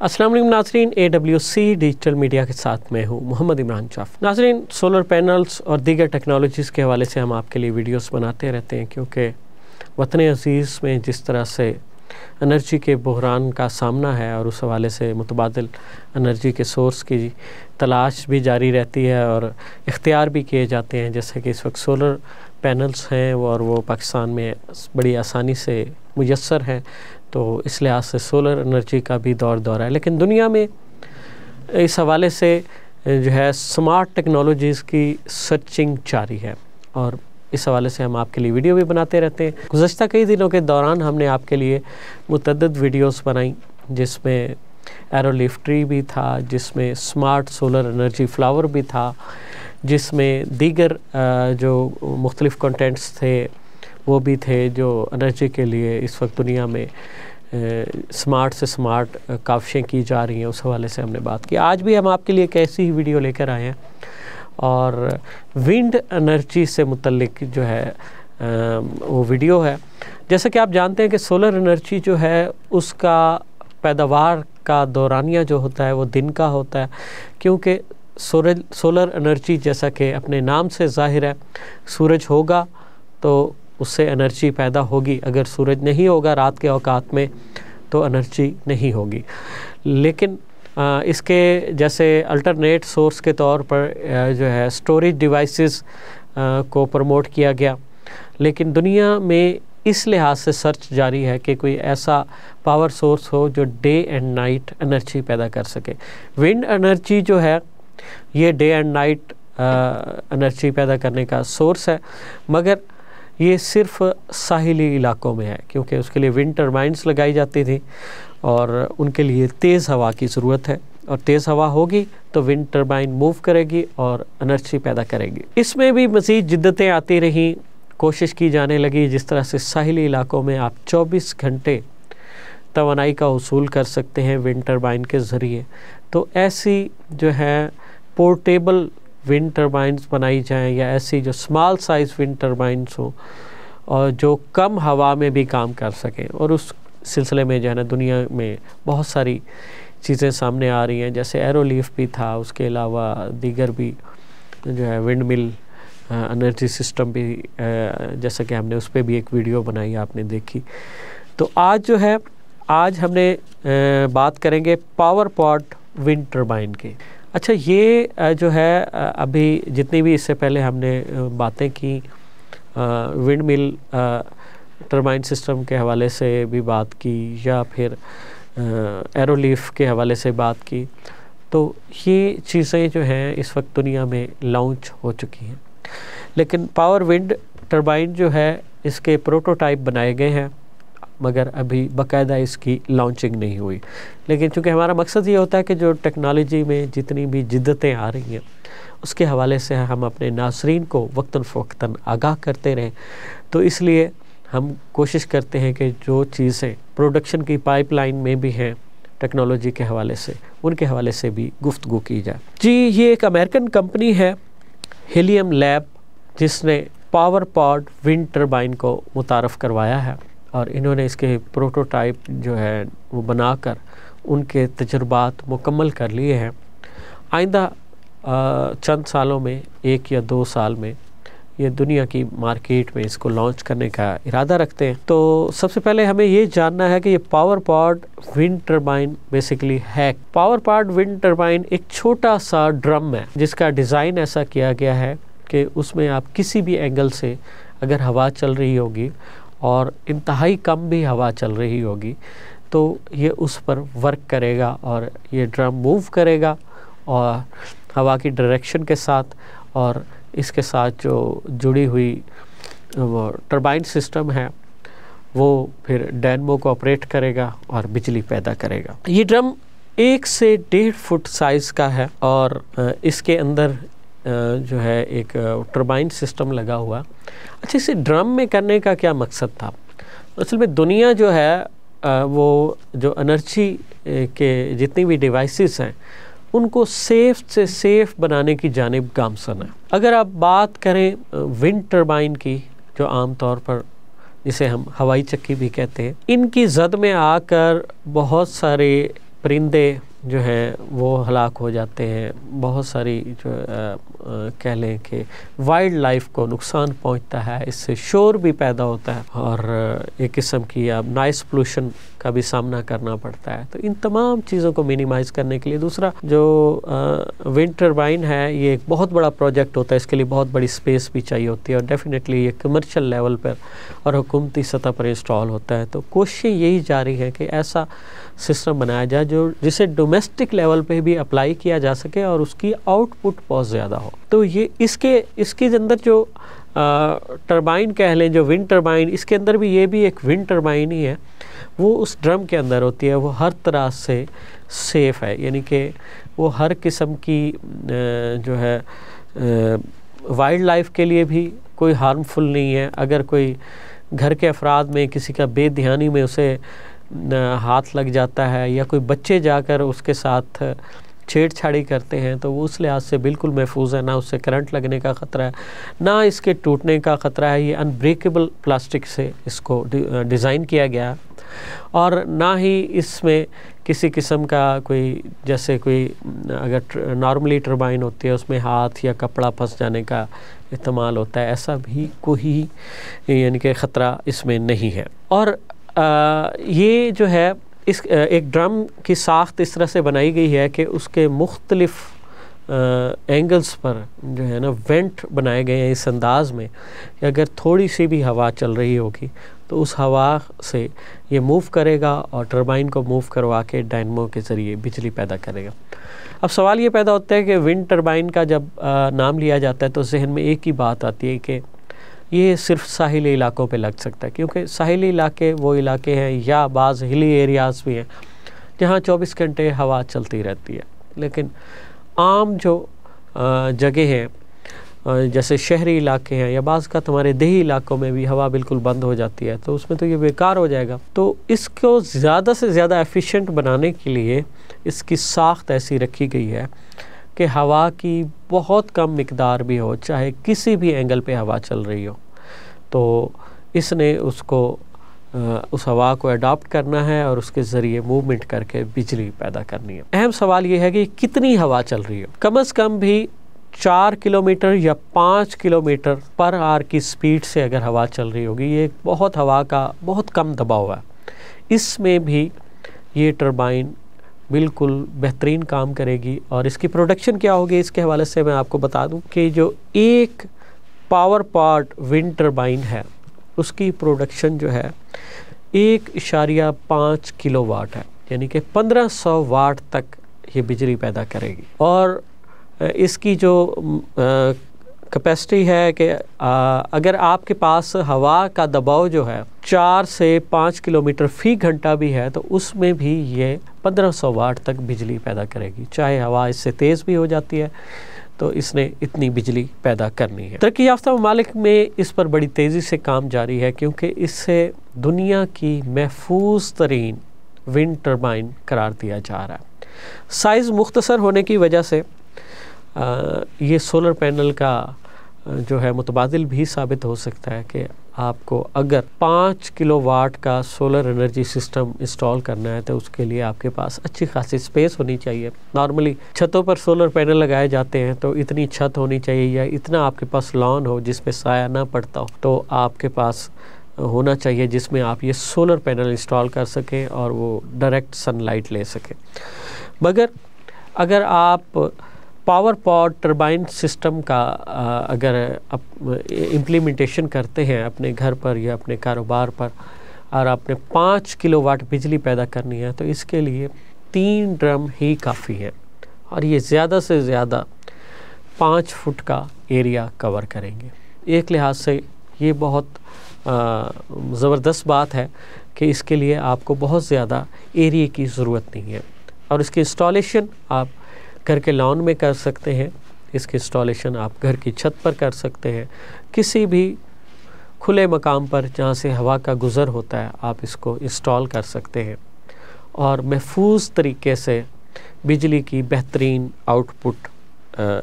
अस्सलाम वालेकुम नाज़रीन, AWC डिजिटल मीडिया के साथ मैं हूँ मोहम्मद इमरान चाफ। नाज़रीन, सोलर पैनल्स और दीगर टेक्नोलॉजीज़ के हवाले से हम आपके लिए वीडियोस बनाते रहते हैं, क्योंकि वतन अज़ीज़ में जिस तरह से एनर्जी के बहरान का सामना है और उस हवाले से मुतबादिल एनर्जी के सोर्स की तलाश भी जारी रहती है और इख्तियार भी किए जाते हैं। जैसे कि इस वक्त सोलर पैनल्स हैं और वो पाकिस्तान में बड़ी आसानी से मुयस्सर हैं, तो इस लिहाज से सोलर एनर्जी का भी दौर है। लेकिन दुनिया में इस हवाले से जो है स्मार्ट टेक्नोलॉजीज़ की सर्चिंग जारी है और इस हवाले से हम आपके लिए वीडियो भी बनाते रहते हैं। गुज़श्ता कई दिनों के दौरान हमने आपके लिए मुतअद्दिद वीडियोस बनाई, जिसमें एरोलीफ ट्री भी था, जिसमें स्मार्ट सोलर एनर्जी फ्लावर भी था, जिसमें दीगर जो मुख्तलिफ़ कंटेंट्स थे वो भी थे जो एनर्जी के लिए इस वक्त दुनिया में स्मार्ट से स्मार्ट काविशें की जा रही हैं। उस हवाले से हमने बात की। आज भी हम आपके लिए एक ऐसी ही वीडियो लेकर आए हैं और विंड एनर्जी से मुतल्लिक जो है वो वीडियो है। जैसा कि आप जानते हैं कि सोलर एनर्जी जो है उसका पैदावार का दौरानिया जो होता है वो दिन का होता है, क्योंकि सोलर एनर्जी जैसा कि अपने नाम से ज़ाहिर है, सूरज होगा तो उससे एनर्जी पैदा होगी। अगर सूरज नहीं होगा रात के औकात में तो एनर्जी नहीं होगी। लेकिन इसके जैसे अल्टरनेट सोर्स के तौर पर जो है स्टोरेज डिवाइसेस को प्रमोट किया गया, लेकिन दुनिया में इस लिहाज से सर्च जारी है कि कोई ऐसा पावर सोर्स हो जो डे एंड नाइट एनर्जी पैदा कर सके। विंड एनर्जी जो है ये डे एंड नाइट एनर्जी पैदा करने का सोर्स है, मगर ये सिर्फ साहिली इलाकों में है, क्योंकि उसके लिए विंड टर्बाइन्स लगाई जाती थी और उनके लिए तेज़ हवा की ज़रूरत है, और तेज़ हवा होगी तो विंड टर्बाइन मूव करेगी और एनर्जी पैदा करेगी। इसमें भी मज़ीद जिद्दतें आती रहीं, कोशिश की जाने लगी जिस तरह से साहिली इलाकों में आप 24 घंटे तवानाई का उसूल कर सकते हैं विंड टर्बाइन के ज़रिए। तो ऐसी जो है पोर्टेबल विंड टर्बाइन्स बनाई जाएं, या ऐसी जो स्मॉल साइज़ विंड टर्बाइन्स हो और जो कम हवा में भी काम कर सकें। और उस सिलसिले में जो है ना दुनिया में बहुत सारी चीज़ें सामने आ रही हैं, जैसे एरोलीफ भी था, उसके अलावा दीगर भी जो है विंड मिल एनर्जी सिस्टम भी, जैसा कि हमने उस पर भी एक वीडियो बनाई, आपने देखी। तो आज हमने बात करेंड पावर पॉट विंड टर्बाइन की। अच्छा, ये जो है अभी जितनी भी इससे पहले हमने बातें की विंड मिल टर्बाइन सिस्टम के हवाले से भी बात की, या फिर एरोलीफ के हवाले से बात की, तो ये चीज़ें जो हैं इस वक्त दुनिया में लॉन्च हो चुकी हैं। लेकिन पावर विंड टर्बाइन जो है इसके प्रोटोटाइप बनाए गए हैं, मगर अभी बाकायदा इसकी लॉन्चिंग नहीं हुई। लेकिन चूँकि हमारा मकसद ये होता है कि जो टेक्नोलॉजी में जितनी भी जिद्दतें आ रही हैं उसके हवाले से हम अपने नाज़रीन को वक्तन फ़वक्तन आगाह करते रहें, तो इसलिए हम कोशिश करते हैं कि जो चीज़ें प्रोडक्शन की पाइपलाइन में भी हैं टेक्नोलॉजी के हवाले से, उनके हवाले से भी गुफ्तगू की जाए। जी, ये एक अमेरिकन कंपनी है हीलियम लैब, जिसने पावर पॉट विंड टर्बाइन को मुतारफ़ करवाया है और इन्होंने इसके प्रोटोटाइप जो है वो बनाकर उनके तजुर्बात मुकम्मल कर लिए हैं। आइंदा चंद सालों में, 1 या 2 साल में, ये दुनिया की मार्केट में इसको लॉन्च करने का इरादा रखते हैं। तो सबसे पहले हमें ये जानना है कि ये power pot wind turbine basically है। पावर पॉट विंड टर्बाइन एक छोटा सा ड्रम है जिसका डिज़ाइन ऐसा किया गया है कि उसमें आप किसी भी एंगल से अगर हवा चल रही होगी और इंतहाई कम भी हवा चल रही होगी तो ये उस पर वर्क करेगा और ये ड्रम मूव करेगा और हवा की डायरेक्शन के साथ, और इसके साथ जो जुड़ी हुई वो टर्बाइन सिस्टम है वो फिर डायनमो को ऑपरेट करेगा और बिजली पैदा करेगा। ये ड्रम 1 से 1.5 फुट साइज़ का है और इसके अंदर जो है एक टर्बाइन सिस्टम लगा हुआ। अच्छा, इसे ड्रम में करने का क्या मकसद था? असल में दुनिया जो है वो जो एनर्जी के जितनी भी डिवाइसेस हैं उनको सेफ़ से सेफ़ बनाने की जानिब गामसन है। अगर आप बात करें विंड टर्बाइन की, जो आम तौर पर जिसे हम हवाई चक्की भी कहते हैं, इनकी जद में आकर बहुत सारे परिंदे जो हैं वो हलाक हो जाते हैं, बहुत सारी जो कह लें कि वाइल्ड लाइफ को नुकसान पहुंचता है, इससे शोर भी पैदा होता है और एक किस्म की अब नॉइस पोल्यूशन का भी सामना करना पड़ता है। तो इन तमाम चीज़ों को मिनिमाइज़ करने के लिए दूसरा जो विंड टर्बाइन है, ये एक बहुत बड़ा प्रोजेक्ट होता है, इसके लिए बहुत बड़ी स्पेस भी चाहिए होती है और डेफिनेटली ये कमर्शियल लेवल पर और हुकूमती सतह पर इंस्टॉल होता है। तो कोशिशें यही जारी है कि ऐसा सिस्टम बनाया जाए जो जिसे डोमेस्टिक लेवल पे भी अप्लाई किया जा सके और उसकी आउटपुट बहुत ज़्यादा हो। तो ये इसके अंदर जो टरबाइन कह लें, जो विंड टरबाइन, इसके अंदर भी ये भी एक विंड टरबाइन ही है, वो उस ड्रम के अंदर होती है। वो हर तरह से सेफ़ है, यानी कि वो हर किस्म की जो है वाइल्ड लाइफ के लिए भी कोई हार्मफुल नहीं है। अगर कोई घर के अफराद में किसी का बेध्यानी में उसे हाथ लग जाता है या कोई बच्चे जाकर उसके साथ छेड़छाड़ी करते हैं तो वो उस लिहाज से बिल्कुल महफूज है, ना उससे करंट लगने का ख़तरा है, ना इसके टूटने का ख़तरा है। ये अनब्रेकेबल प्लास्टिक से इसको डिज़ाइन किया गया और ना ही इसमें किसी किस्म का कोई, जैसे कोई अगर नॉर्मली टरबाइन होती है उसमें हाथ या कपड़ा फंस जाने का इस्तेमाल होता है, ऐसा भी कोई यानी कि ख़तरा इसमें नहीं है। और ये जो है इस एक ड्रम की साख्त इस तरह से बनाई गई है कि उसके मुख्तलिफ़ एंगल्स पर जो है ना वेंट बनाए गए हैं इस अंदाज़ में कि अगर थोड़ी सी भी हवा चल रही होगी तो उस हवा से ये मूव करेगा और टरबाइन को मूव करवा के डायनमो के ज़रिए बिजली पैदा करेगा। अब सवाल ये पैदा होता है कि विंड टरबाइन का जब नाम लिया जाता है तो जहन में एक ही बात आती है कि ये सिर्फ साहिली इलाकों पे लग सकता है, क्योंकि साहिली इलाके वो इलाके हैं या बाज़ हिली एरियाज़ भी हैं जहाँ 24 घंटे हवा चलती रहती है। लेकिन आम जो जगह हैं जैसे शहरी इलाके हैं या बाज़ का हमारे देही इलाकों में भी हवा बिल्कुल बंद हो जाती है, तो उसमें तो ये बेकार हो जाएगा। तो इसको ज़्यादा से ज़्यादा एफिशिएंट बनाने के लिए इसकी साख्त ऐसी रखी गई है कि हवा की बहुत कम मिकदार भी हो, चाहे किसी भी एंगल पे हवा चल रही हो, तो इसने उसको उस हवा को अडॉप्ट करना है और उसके ज़रिए मूवमेंट करके बिजली पैदा करनी है। अहम सवाल ये है कि कितनी हवा चल रही हो। कम से कम भी 4 किलोमीटर या 5 किलोमीटर पर आवर की स्पीड से अगर हवा चल रही होगी, ये बहुत हवा का बहुत कम दबाव है, इसमें भी ये टरबाइन बिल्कुल बेहतरीन काम करेगी। और इसकी प्रोडक्शन क्या होगी, इसके हवाले से मैं आपको बता दूं कि जो एक पावर पार्ट विंड टरबाइन है उसकी प्रोडक्शन जो है 1.5 किलोवाट है, यानी कि 1500 वाट तक ये बिजली पैदा करेगी। और इसकी जो कैपेसिटी है कि अगर आपके पास हवा का दबाव जो है 4 से 5 किलोमीटर फ़ी घंटा भी है तो उसमें भी ये 1500 वाट तक बिजली पैदा करेगी। चाहे हवा इससे तेज़ भी हो जाती है तो इसने इतनी बिजली पैदा करनी है। तरक्की याफ्ता ममालिक में इस पर बड़ी तेज़ी से काम जारी है, क्योंकि इससे दुनिया की महफूज तरीन विंड टरबाइन करार दिया जा रहा है। साइज़ मुख्तसर होने की वजह से ये सोलर पैनल का जो है मुतबादिल भी साबित हो सकता है कि आपको अगर 5 किलोवाट का सोलर एनर्जी सिस्टम इंस्टॉल करना है तो उसके लिए आपके पास अच्छी खासी स्पेस होनी चाहिए। नॉर्मली छतों पर सोलर पैनल लगाए जाते हैं तो इतनी छत होनी चाहिए या इतना आपके पास लॉन हो जिसपे साया ना पड़ता हो, तो आपके पास होना चाहिए जिसमें आप ये सोलर पैनल इंस्टॉल कर सकें और वो डायरेक्ट सनलाइट ले सकें। मगर अगर आप पावर पॉड टरबाइन सिस्टम का अगर इम्प्लीमेंटेशन करते हैं अपने घर पर या अपने कारोबार पर और आपने 5 किलोवाट बिजली पैदा करनी है तो इसके लिए 3 ड्रम ही काफ़ी है और ये ज़्यादा से ज़्यादा 5 फुट का एरिया कवर करेंगे। एक लिहाज से ये बहुत ज़बरदस्त बात है कि इसके लिए आपको बहुत ज़्यादा एरिया की ज़रूरत नहीं है और इसकी इंस्टॉलेशन आप घर के लॉन में कर सकते हैं, इसकी इंस्टॉलेशन आप घर की छत पर कर सकते हैं, किसी भी खुले मकाम पर जहाँ से हवा का गुज़र होता है आप इसको इंस्टॉल कर सकते हैं और महफूज तरीके से बिजली की बेहतरीन आउटपुट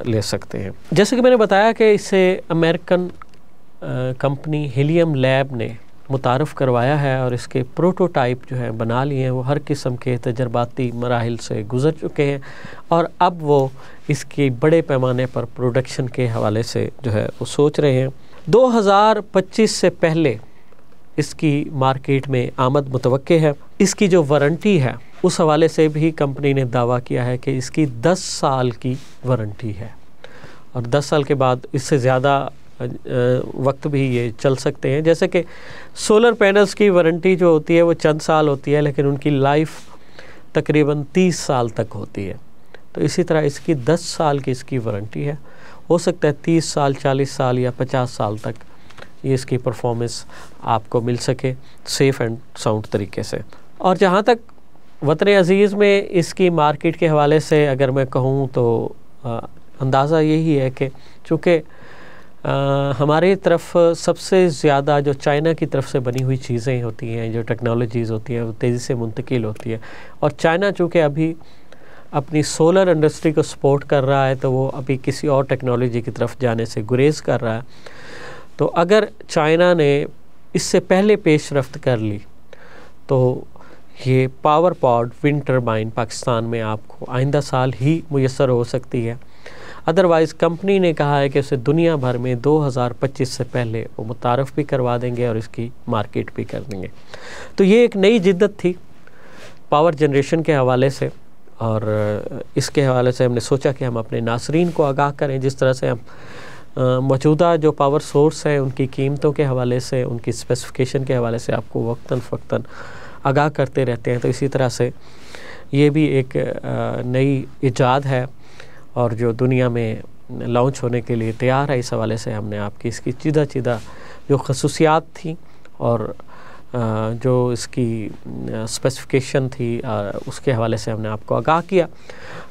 ले सकते हैं। जैसे कि मैंने बताया कि इसे अमेरिकन कंपनी हीलियम लैब ने मुतारफ़ करवाया है और इसके प्रोटोटाइप जो है बना लिए हैं, वो हर किस्म के तजर्बाती मराहिल से गुज़र चुके हैं और अब वो इसकी बड़े पैमाने पर प्रोडक्शन के हवाले से जो है वो सोच रहे हैं। 2025 से पहले इसकी मार्केट में आमद मुतवक्के है। इसकी जो वारंटी है उस हवाले से भी कंपनी ने दावा किया है कि इसकी 10 साल की वारंटी है और 10 साल के बाद इससे ज़्यादा वक्त भी ये चल सकते हैं। जैसे कि सोलर पैनल्स की वारंटी जो होती है वो चंद साल होती है, लेकिन उनकी लाइफ तकरीबन 30 साल तक होती है। तो इसी तरह इसकी 10 साल की इसकी वारंटी है। हो सकता है 30 साल, 40 साल या 50 साल तक ये इसकी परफॉर्मेंस आपको मिल सके सेफ़ एंड साउंड तरीके से। और जहाँ तक वतन अज़ीज़ में इसकी मार्केट के हवाले से अगर मैं कहूँ तो अंदाज़ा यही है कि चूँकि हमारे तरफ सबसे ज़्यादा जो चाइना की तरफ से बनी हुई चीज़ें होती हैं, जो टेक्नोलॉजीज़ होती हैं, वो तेज़ी से मुंतकिल होती है और चाइना चूँकि अभी अपनी सोलर इंडस्ट्री को सपोर्ट कर रहा है तो वो अभी किसी और टेक्नोलॉजी की तरफ जाने से गुरेज़ कर रहा है। तो अगर चाइना ने इससे पहले पेशरफ्त कर ली तो ये power pod wind turbine Pakistan में आपको आइंदा साल ही मुयस्सर हो सकती है। अदरवाइज़ कंपनी ने कहा है कि उसे दुनिया भर में 2025 से पहले वो मुतारफ़ भी करवा देंगे और इसकी मार्केट भी कर देंगे। तो ये एक नई जिद्दत थी पावर जनरेशन के हवाले से और इसके हवाले से हमने सोचा कि हम अपने नाज़रीन को आगाह करें। जिस तरह से हम मौजूदा जो पावर सोर्स है उनकी कीमतों के हवाले से, उनकी स्पेसिफ़िकेशन के हवाले से आपको वक्तन फ़क्तन आगाह करते रहते हैं, तो इसी तरह से ये भी एक नई इजाद है और जो दुनिया में लॉन्च होने के लिए तैयार है। इस हवाले से हमने आपकी इसकी चीदा जो खसूसियात थी और जो इसकी स्पेसिफ़िकेशन थी उसके हवाले से हमने आपको आगाह किया।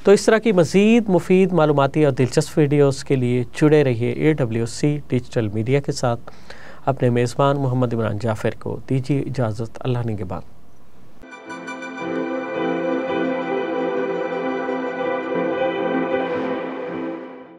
तो इस तरह की मज़ीद मुफीद मालूमाती और दिलचस्प वीडियोस के लिए जुड़े रहिए AWC डिजिटल मीडिया के साथ। अपने मेज़बान मोहम्मद इमरान जाफ़र को दीजिए इजाज़त। अल्लाह निगहबान।